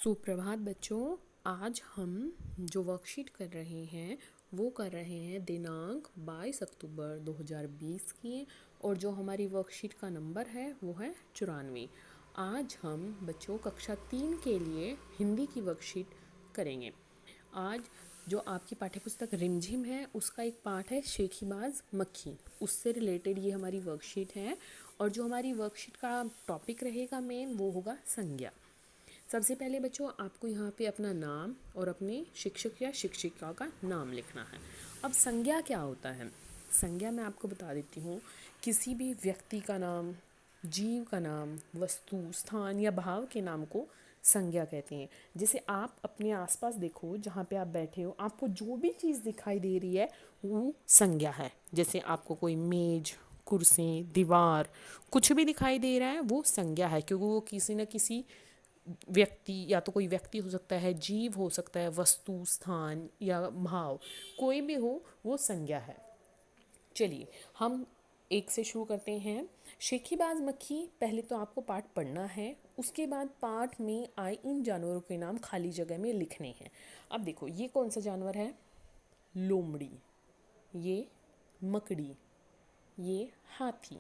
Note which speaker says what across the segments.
Speaker 1: सुप्रभात बच्चों। आज हम जो वर्कशीट कर रहे हैं वो कर रहे हैं दिनांक 22 अक्टूबर 2020 की। और जो हमारी वर्कशीट का नंबर है वो है 94। आज हम बच्चों कक्षा 3 के लिए हिंदी की वर्कशीट करेंगे। आज जो आपकी पाठ्यपुस्तक रिमझिम है उसका एक पाठ है शेखीबाज मक्खी, उससे रिलेटेड ये हमारी वर्कशीट है। और जो हमारी वर्कशीट का टॉपिक रहेगा मेन वो होगा संज्ञा। सबसे पहले बच्चों आपको यहाँ पे अपना नाम और अपने शिक्षक या शिक्षिका का नाम लिखना है। अब संज्ञा क्या होता है? संज्ञा मैं आपको बता देती हूँ। किसी भी व्यक्ति का नाम, जीव का नाम, वस्तु, स्थान या भाव के नाम को संज्ञा कहते हैं। जैसे आप अपने आसपास देखो, जहाँ पे आप बैठे हो, आपको जो भी चीज़ दिखाई दे रही है वो संज्ञा है। जैसे आपको कोई मेज, कुर्सी, दीवार, कुछ भी दिखाई दे रहा है वो संज्ञा है, क्योंकि वो किसी न किसी व्यक्ति, या तो कोई व्यक्ति हो सकता है, जीव हो सकता है, वस्तु, स्थान या भाव, कोई भी हो वो संज्ञा है। चलिए हम एक से शुरू करते हैं। शेखीबाज मक्खी, पहले तो आपको पाठ पढ़ना है, उसके बाद पाठ में आए इन जानवरों के नाम खाली जगह में लिखने हैं। अब देखो ये कौन सा जानवर है? लोमड़ी, ये मकड़ी, ये हाथी,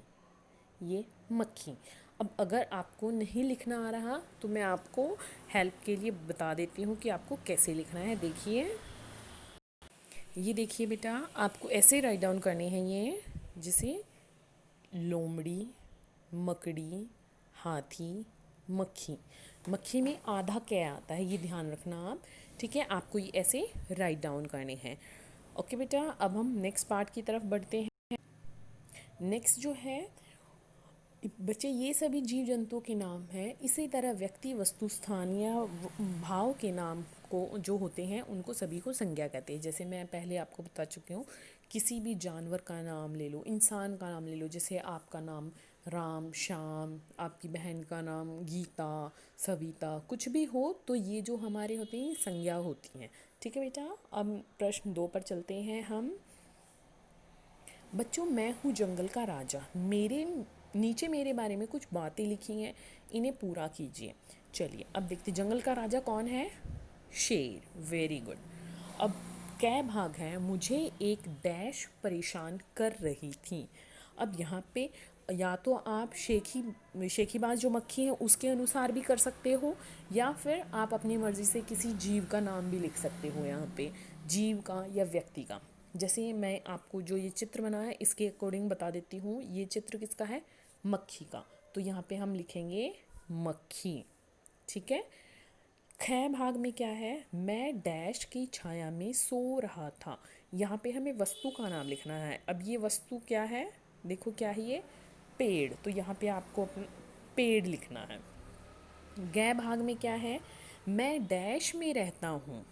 Speaker 1: ये मक्खी। अब अगर आपको नहीं लिखना आ रहा तो मैं आपको हेल्प के लिए बता देती हूँ कि आपको कैसे लिखना है। देखिए, ये देखिए बेटा, आपको ऐसे राइट डाउन करने हैं ये, जैसे लोमड़ी, मकड़ी, हाथी, मक्खी। मक्खी में आधा क्या आता है ये ध्यान रखना आप, ठीक है? आपको ये ऐसे राइट डाउन करने हैं। ओके बेटा, अब हम नेक्स्ट पार्ट की तरफ बढ़ते हैं। नेक्स्ट जो है बच्चे, ये सभी जीव जंतुओं के नाम हैं। इसी तरह व्यक्ति, वस्तु, स्थान या भाव के नाम को जो होते हैं उनको सभी को संज्ञा कहते हैं। जैसे मैं पहले आपको बता चुकी हूँ, किसी भी जानवर का नाम ले लो, इंसान का नाम ले लो, जैसे आपका नाम राम, श्याम, आपकी बहन का नाम गीता, सविता, कुछ भी हो तो ये जो हमारे होते हैं संज्ञा होती हैं। ठीक है बेटा, अब प्रश्न 2 पर चलते हैं हम। बच्चों, मैं हूँ जंगल का राजा, मेरे नीचे मेरे बारे में कुछ बातें लिखी हैं, इन्हें पूरा कीजिए। चलिए अब देखते, जंगल का राजा कौन है? शेर। Very good. अब कै भाग है? मुझे एक डैश परेशान कर रही थी। अब यहाँ पे या तो आप शेखीबाज जो मक्खी है उसके अनुसार भी कर सकते हो, या फिर आप अपनी मर्ज़ी से किसी जीव का नाम भी लिख सकते हो यहाँ पे, जीव का या व्यक्ति का। जैसे मैं आपको जो ये चित्र बना है इसके अकॉर्डिंग बता देती हूँ। ये चित्र किसका है? मक्खी का। तो यहाँ पे हम लिखेंगे मक्खी, ठीक है? ख भाग में क्या है? मैं डैश की छाया में सो रहा था। यहाँ पे हमें वस्तु का नाम लिखना है। अब ये वस्तु क्या है? देखो क्या है ये? पेड़। तो यहाँ पे आपको अपना पेड़ लिखना है। गै भाग में क्या है? मैं डैश में रहता हूँ।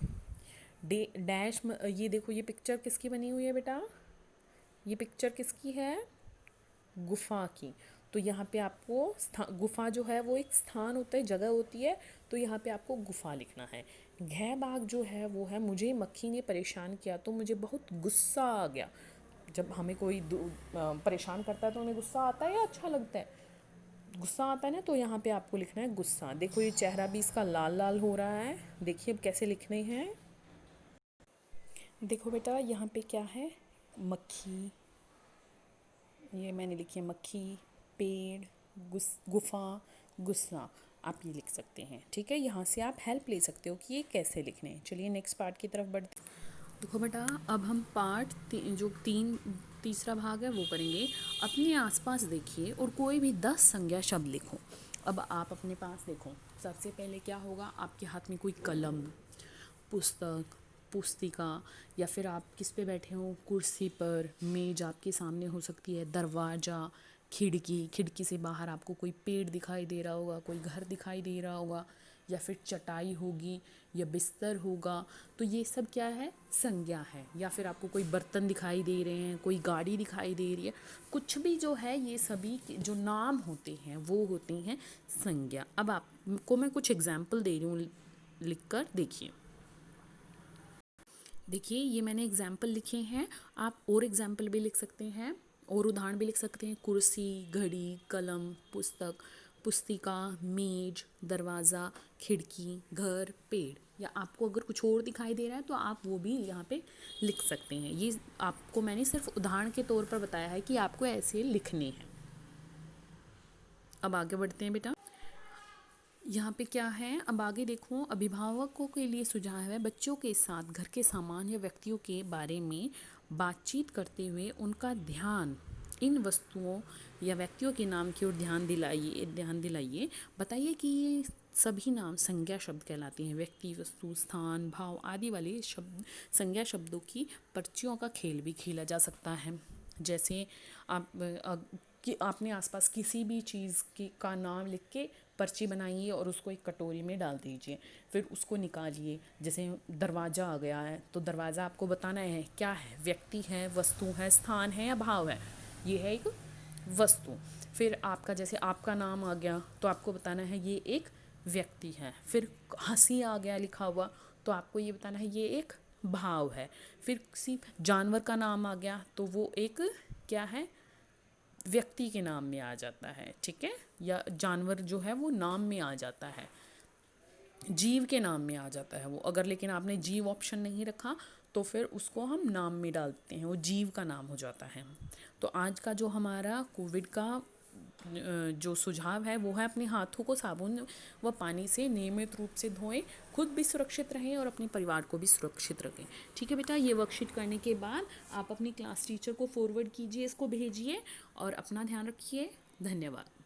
Speaker 1: डैश में, ये देखो ये पिक्चर किसकी बनी हुई है बेटा? ये पिक्चर किसकी है? गुफा की। तो यहाँ पे आपको गुफा जो है वो एक स्थान होता है, जगह होती है, तो यहाँ पे आपको गुफा लिखना है। घै बाग जो है वो है, मुझे मक्खी ने परेशान किया तो मुझे बहुत गुस्सा आ गया। जब हमें कोई परेशान करता है तो उन्हें गुस्सा आता है या अच्छा लगता है? गुस्सा आता है ना, तो यहाँ पे आपको लिखना है गुस्सा। देखो ये चेहरा भी इसका लाल लाल हो रहा है। देखिए अब कैसे लिखने हैं। देखो बेटा यहाँ पे क्या है? मक्खी, ये मैंने लिखी है मक्खी, पेड़, गुफा, गुस्सा। आप ये लिख सकते हैं, ठीक है? यहाँ से आप हेल्प ले सकते हो कि ये कैसे लिखने हैं। चलिए नेक्स्ट पार्ट की तरफ बढ़ते। देखो बेटा, अब हम जो तीसरा भाग है वो करेंगे। अपने आसपास देखिए और कोई भी 10 संज्ञा शब्द लिखो। अब आप अपने पास देखो, सबसे पहले क्या होगा? आपके हाथ में कोई कलम, पुस्तक, पुस्तिका, या फिर आप किस पे बैठे हो? कुर्सी पर, मेज आपके सामने हो सकती है, दरवाज़ा, खिड़की, खिड़की से बाहर आपको कोई पेड़ दिखाई दे रहा होगा, कोई घर दिखाई दे रहा होगा, या फिर चटाई होगी या बिस्तर होगा। तो ये सब क्या है? संज्ञा है। या फिर आपको कोई बर्तन दिखाई दे रहे हैं, कोई गाड़ी दिखाई दे रही है, कुछ भी जो है ये सभी जो नाम होते हैं वो होते हैं संज्ञा। अब आपको मैं कुछ एग्जाम्पल दे रही हूँ, लिख कर देखिए। देखिए ये मैंने एग्जाम्पल लिखे हैं, आप और एग्जाम्पल भी लिख सकते हैं और उदाहरण भी लिख सकते हैं। कुर्सी, घड़ी, कलम, पुस्तक, पुस्तिका, मेज, दरवाज़ा, खिड़की, घर, पेड़, या आपको अगर कुछ और दिखाई दे रहा है तो आप वो भी यहाँ पे लिख सकते हैं। ये आपको मैंने सिर्फ उदाहरण के तौर पर बताया है कि आपको ऐसे लिखने हैं। अब आगे बढ़ते हैं बेटा। यहाँ पे क्या है, अब आगे देखो, अभिभावकों के लिए सुझाव है, बच्चों के साथ घर के सामान या व्यक्तियों के बारे में बातचीत करते हुए उनका ध्यान इन वस्तुओं या व्यक्तियों के नाम की ओर ध्यान दिलाइए। बताइए कि ये सभी नाम संज्ञा शब्द कहलाते हैं। व्यक्ति, वस्तु, स्थान, भाव आदि वाले शब्द संज्ञा शब्दों की पर्चियों का खेल भी खेला जा सकता है। जैसे आप कि आपने आसपास किसी भी चीज़ की का नाम लिख के पर्ची बनाइए और उसको एक कटोरी में डाल दीजिए, फिर उसको निकालिए। जैसे दरवाज़ा आ गया है तो दरवाज़ा आपको बताना है क्या है, व्यक्ति है, वस्तु है, स्थान है या भाव है। ये है एक वस्तु। फिर आपका जैसे आपका नाम आ गया तो आपको बताना है ये एक व्यक्ति है। फिर हंसी आ गया लिखा हुआ तो आपको ये बताना है ये एक भाव है। फिर किसी जानवर का नाम आ गया तो वो एक क्या है, व्यक्ति के नाम में आ जाता है, ठीक है, या जानवर जो है वो नाम में आ जाता है, जीव के नाम में आ जाता है वो। अगर लेकिन आपने जीव ऑप्शन नहीं रखा तो फिर उसको हम नाम में डालते हैं, वो जीव का नाम हो जाता है। तो आज का जो हमारा कोविड का जो सुझाव है वो है अपने हाथों को साबुन व पानी से नियमित रूप से धोएं, खुद भी सुरक्षित रहें और अपने परिवार को भी सुरक्षित रखें। ठीक है बेटा, ये वर्कशीट करने के बाद आप अपनी क्लास टीचर को फॉरवर्ड कीजिए, इसको भेजिए और अपना ध्यान रखिए। धन्यवाद।